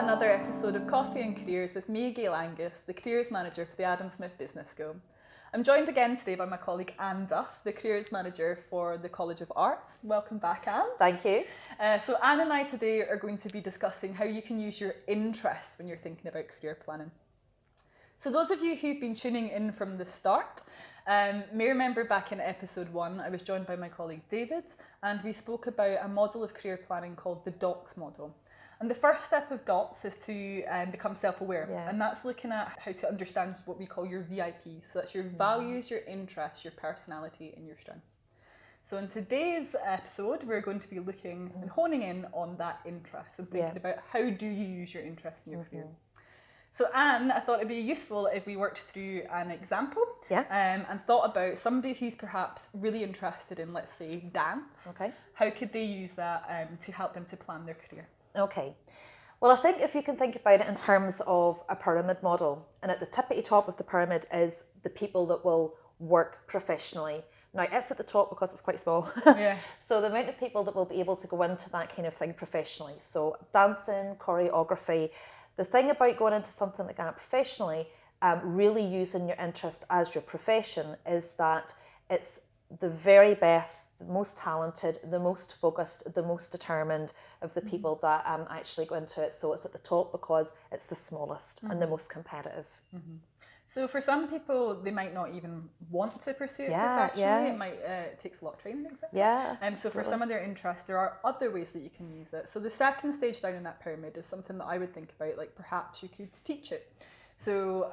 another episode of Coffee and Careers with me, Gail Angus, the Careers Manager for the Adam Smith Business School. I'm joined again today by my colleague Anne Duff, the Careers Manager for the College of Arts. Welcome back, Anne. Thank you. So Anne and I today are going to be discussing how you can use your interests when you're thinking about career planning. So those of you who've been tuning in from the start may remember back in episode 1, I was joined by my colleague David, and we spoke about a model of career planning called the DOTS model. And the first step of DOTS is to become self-aware, and that's looking at how to understand what we call your VIPs. So that's your values, your interests, your personality, and your strengths. So in today's episode, we're going to be looking and honing in on that interest and thinking about how do you use your interest in your career. So Anne, I thought it'd be useful if we worked through an example and thought about somebody who's perhaps really interested in, let's say, dance. Okay. How could they use that to help them to plan their career? Okay. Well, I think if you can think about it in terms of a pyramid model, and at the tippity top of the pyramid is the people that will work professionally. Now, it's at the top because it's quite small. So the amount of people that will be able to go into that kind of thing professionally. So dancing, choreography. The thing about going into something like that professionally, really using your interest as your profession, is that it's the very best, the most talented, the most focused, the most determined of the people that actually go into it. So it's at the top because it's the smallest and the most competitive. So for some people, they might not even want to pursue it professionally. It might takes a lot of training, etc. So for some of their interests, there are other ways that you can use it. So the second stage down in that pyramid is something that I would think about, like perhaps you could teach it. So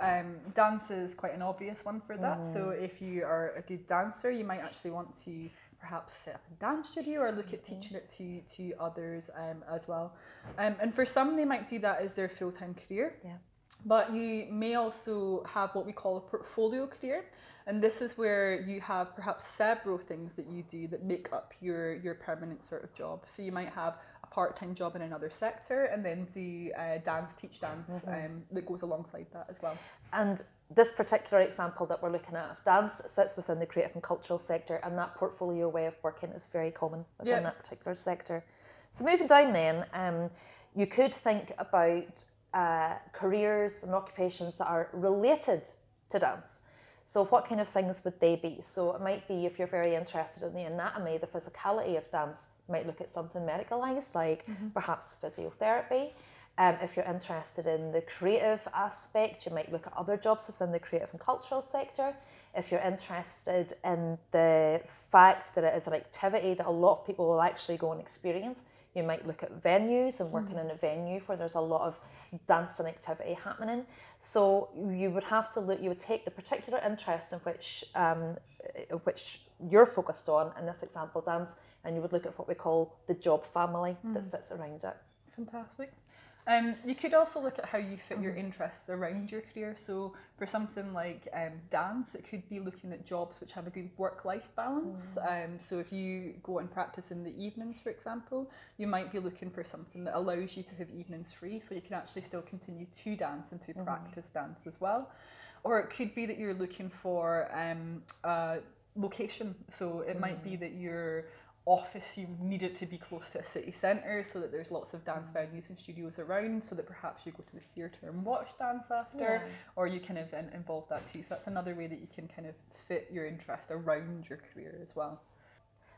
dance is quite an obvious one for that. So if you are a good dancer, you might actually want to perhaps set up a dance studio or look at teaching it to others as well. And for some, they might do that as their full-time career. But you may also have what we call a portfolio career. And this is where you have perhaps several things that you do that make up your permanent sort of job. So you might have a part-time job in another sector and then do teach dance that goes alongside that as well. And this particular example that we're looking at, dance sits within the creative and cultural sector, and that portfolio way of working is very common within that particular sector. So moving down then, you could think about careers and occupations that are related to dance. So what kind of things would they be? So it might be, if you're very interested in the anatomy, the physicality of dance, you might look at something medicalised, like perhaps physiotherapy. If you're interested in the creative aspect, you might look at other jobs within the creative and cultural sector. If you're interested in the fact that it is an activity that a lot of people will actually go and experience, you might look at venues and working in a venue where there's a lot of dancing activity happening. So you would have to look, you would take the particular interest in which you're focused on, in this example dance, and you would look at what we call the job family that sits around it. Fantastic. You could also look at how you fit your interests around your career. So for something like dance, it could be looking at jobs which have a good work-life balance. So if you go and practice in the evenings, for example, you might be looking for something that allows you to have evenings free, so you can actually still continue to dance and to practice dance as well. Or it could be that you're looking for a location. So it might be that your office, you need it to be close to a city centre so that there's lots of dance venues and studios around, so that perhaps you go to the theatre and watch dance after, or you kind of involve that too. So that's another way that you can kind of fit your interest around your career as well.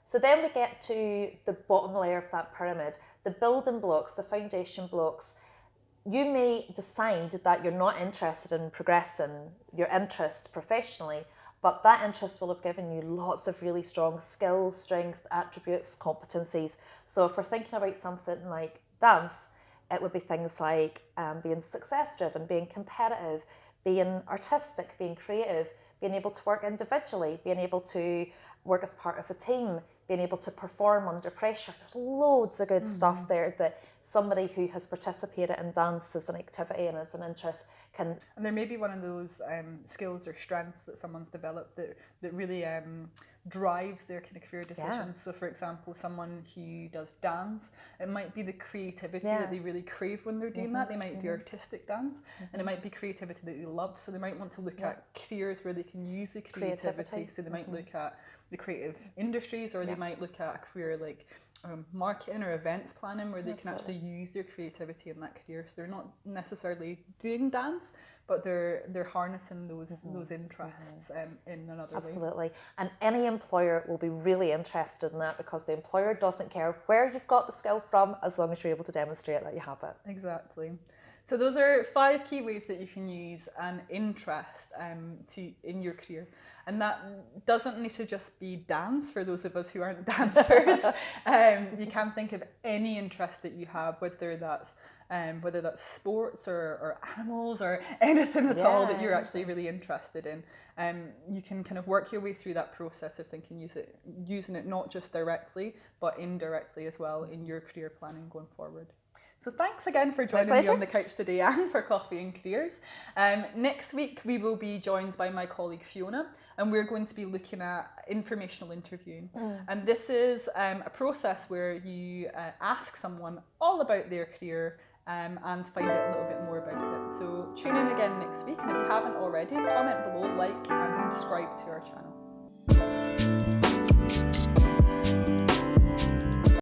So then we get to the bottom layer of that pyramid, the building blocks, the foundation blocks. You may decide that you're not interested in progressing your interest professionally, but that interest will have given you lots of really strong skills, strength, attributes, competencies. So if we're thinking about something like dance, it would be things like being success-driven, being competitive, being artistic, being creative, being able to work individually, being able to work as part of a team, being able to perform under pressure. There's loads of good stuff there that somebody who has participated in dance as an activity and as an interest can... And there may be one of those skills or strengths that someone's developed that really drives their kind of career decisions. So for example, someone who does dance, it might be the creativity that they really crave when they're doing that. They might do artistic dance, and it might be creativity that they love. So they might want to look at careers where they can use the creativity. So they might look at the creative industries, or they might look at a career like marketing or events planning, where they can actually use their creativity in that career. So they're not necessarily doing dance, but they're harnessing those interests in another way. Absolutely. And any employer will be really interested in that, because the employer doesn't care where you've got the skill from, as long as you're able to demonstrate that you have it. Exactly. So those are 5 key ways that you can use an interest in your career. And that doesn't need to just be dance for those of us who aren't dancers. You can think of any interest that you have, whether that's sports or animals or anything at all that you're actually really interested in. You can kind of work your way through that process of thinking, using it not just directly, but indirectly as well in your career planning going forward. So thanks again for joining me on the couch today, Anne, for Coffee and Careers. Next week, we will be joined by my colleague Fiona, and we're going to be looking at informational interviewing. And this is a process where you ask someone all about their career and find out a little bit more about it. So tune in again next week, and if you haven't already, comment below, like and subscribe to our channel.